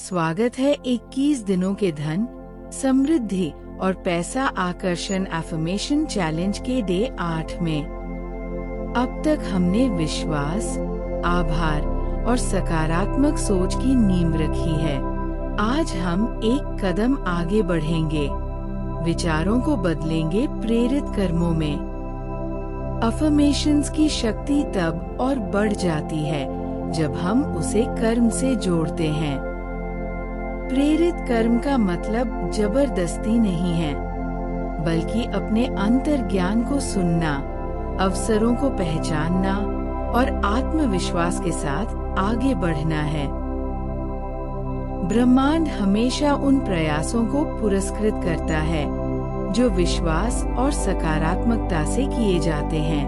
स्वागत है 21 दिनों के धन, समृद्धि और पैसा आकर्षण एफर्मेशन चैलेंज के डे 8 में। अब तक हमने विश्वास, आभार और सकारात्मक सोच की नींव रखी है। आज हम एक कदम आगे बढ़ेंगे, विचारों को बदलेंगे प्रेरित कर्मों में। अफर्मेशंस की शक्ति तब और बढ़ जाती है जब हम उसे कर्म से जोड़ते हैं। प्रेरित कर्म का मतलब जबरदस्ती नहीं है, बल्कि अपने अंतर्ज्ञान को सुनना, अवसरों को पहचानना और आत्मविश्वास के साथ आगे बढ़ना है। ब्रह्मांड हमेशा उन प्रयासों को पुरस्कृत करता है जो विश्वास और सकारात्मकता से किए जाते हैं।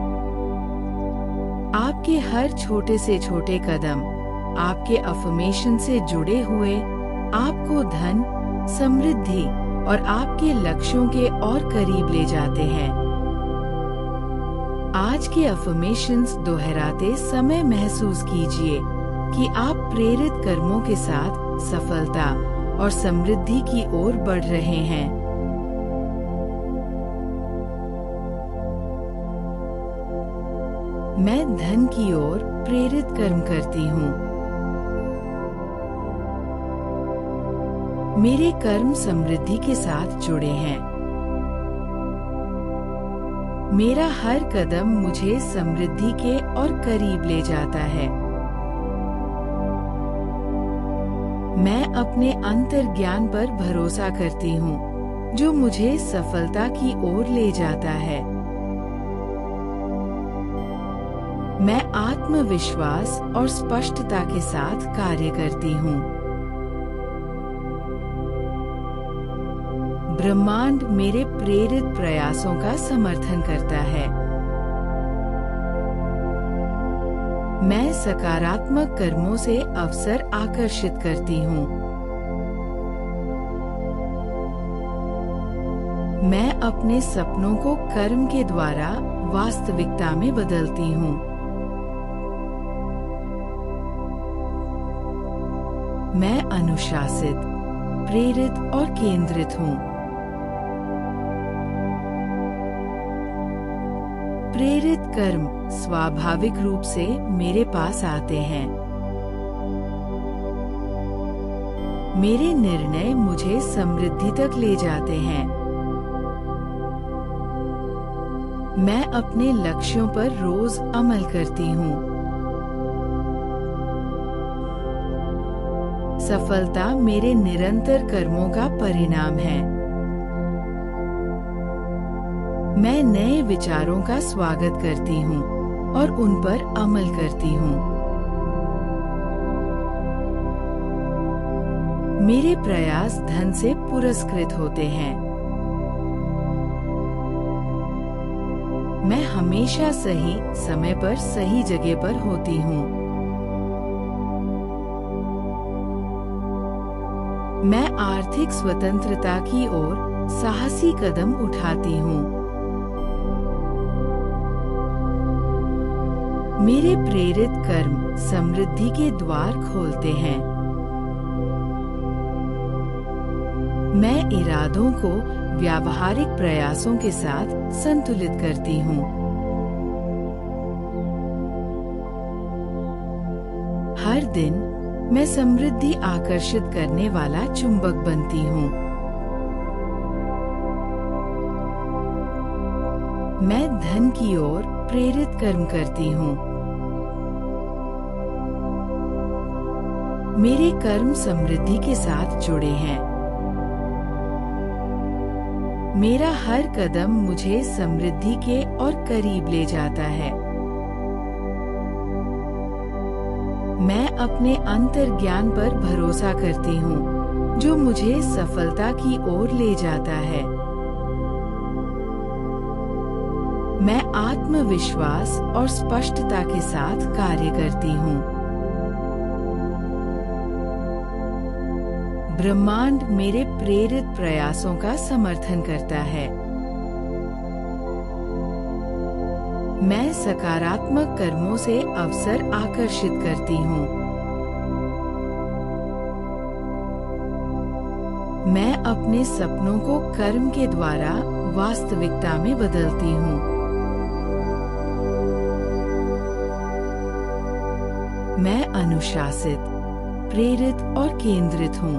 आपके हर छोटे से छोटे कदम आपके अफर्मेशन से जुड़े हुए आपको धन, समृद्धि और आपके लक्ष्यों के और करीब ले जाते हैं। आज के अफर्मेशंस दोहराते समय महसूस कीजिए कि आप प्रेरित कर्मों के साथ सफलता और समृद्धि की ओर बढ़ रहे हैं। मैं धन की ओर प्रेरित कर्म करती हूँ। मेरे कर्म समृद्धि के साथ जुड़े हैं। मेरा हर कदम मुझे समृद्धि के और करीब ले जाता है। मैं अपने अंतर्ज्ञान पर भरोसा करती हूँ, जो मुझे सफलता की ओर ले जाता है। मैं आत्मविश्वास और स्पष्टता के साथ कार्य करती हूँ। ब्रह्मांड मेरे प्रेरित प्रयासों का समर्थन करता है। मैं सकारात्मक कर्मों से अवसर आकर्षित करती हूँ। मैं अपने सपनों को कर्म के द्वारा वास्तविकता में बदलती हूँ। मैं अनुशासित, प्रेरित और केंद्रित हूँ। प्रेरित कर्म स्वाभाविक रूप से मेरे पास आते हैं। मेरे निर्णय मुझे समृद्धि तक ले जाते हैं। मैं अपने लक्ष्यों पर रोज अमल करती हूँ। सफलता मेरे निरंतर कर्मों का परिणाम है। मैं नए विचारों का स्वागत करती हूँ और उन पर अमल करती हूँ। मेरे प्रयास धन से पुरस्कृत होते हैं। मैं हमेशा सही समय पर सही जगह पर होती हूँ। मैं आर्थिक स्वतंत्रता की ओर साहसी कदम उठाती हूँ। मेरे प्रेरित कर्म समृद्धि के द्वार खोलते हैं। मैं इरादों को व्यावहारिक प्रयासों के साथ संतुलित करती हूँ। हर दिन मैं समृद्धि आकर्षित करने वाला चुंबक बनती हूँ। मैं धन की ओर प्रेरित कर्म करती हूँ। मेरे कर्म समृद्धि के साथ जुड़े हैं। मेरा हर कदम मुझे समृद्धि के और करीब ले जाता है। मैं अपने अंतर्ज्ञान पर भरोसा करती हूँ, जो मुझे सफलता की ओर ले जाता है। मैं आत्मविश्वास और स्पष्टता के साथ कार्य करती हूँ। ब्रह्मांड मेरे प्रेरित प्रयासों का समर्थन करता है। मैं सकारात्मक कर्मों से अवसर आकर्षित करती हूँ। मैं अपने सपनों को कर्म के द्वारा वास्तविकता में बदलती हूँ। मैं अनुशासित, प्रेरित और केंद्रित हूँ।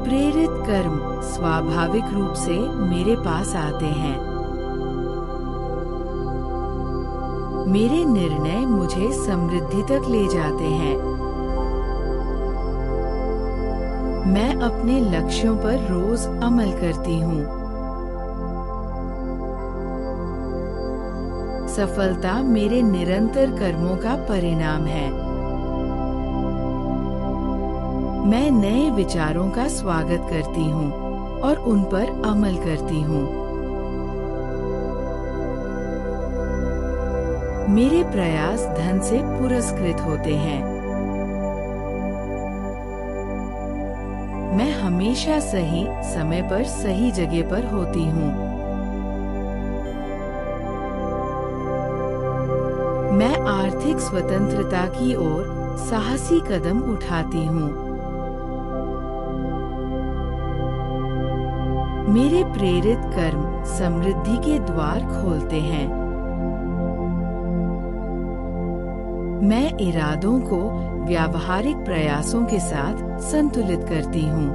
प्रेरित कर्म स्वाभाविक रूप से मेरे पास आते हैं। मेरे निर्णय मुझे समृद्धि तक ले जाते हैं। मैं अपने लक्ष्यों पर रोज अमल करती हूँ। सफलता मेरे निरंतर कर्मों का परिणाम है। मैं नए विचारों का स्वागत करती हूँ और उन पर अमल करती हूँ। मेरे प्रयास धन से पुरस्कृत होते हैं। मैं हमेशा सही समय पर सही जगह पर होती हूँ। मैं आर्थिक स्वतंत्रता की ओर साहसी कदम उठाती हूँ। मेरे प्रेरित कर्म समृद्धि के द्वार खोलते हैं। मैं इरादों को व्यावहारिक प्रयासों के साथ संतुलित करती हूँ।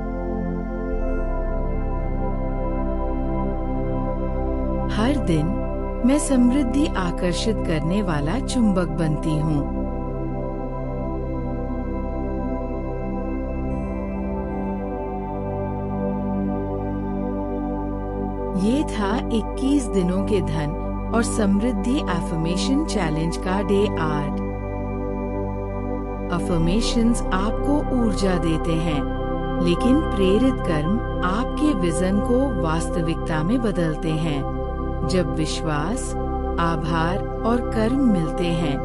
हर दिन मैं समृद्धि आकर्षित करने वाला चुंबक बनती हूँ। ये था 21 दिनों के धन और समृद्धि एफर्मेशन चैलेंज का डे 8। अफर्मेशंस आपको ऊर्जा देते हैं, लेकिन प्रेरित कर्म आपके विजन को वास्तविकता में बदलते हैं। जब विश्वास, आभार और कर्म मिलते हैं,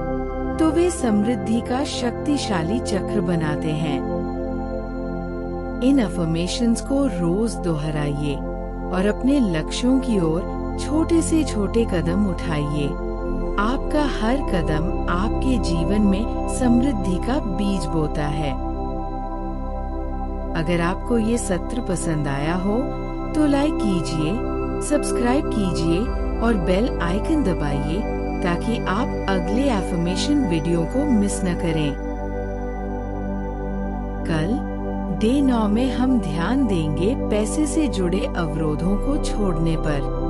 तो वे समृद्धि का शक्तिशाली चक्र बनाते हैं। इन अफर्मेशंस को रोज दोहराइए और अपने लक्ष्यों की ओर छोटे से छोटे कदम उठाइए। आपका हर कदम आपके जीवन में समृद्धि का बीज बोता है। अगर आपको ये सत्र पसंद आया हो तो लाइक कीजिए, सब्सक्राइब कीजिए और बेल आइकन दबाइए ताकि आप अगले एफर्मेशन वीडियो को मिस न करें। कल डे 9 में हम ध्यान देंगे पैसे से जुड़े अवरोधों को छोड़ने पर।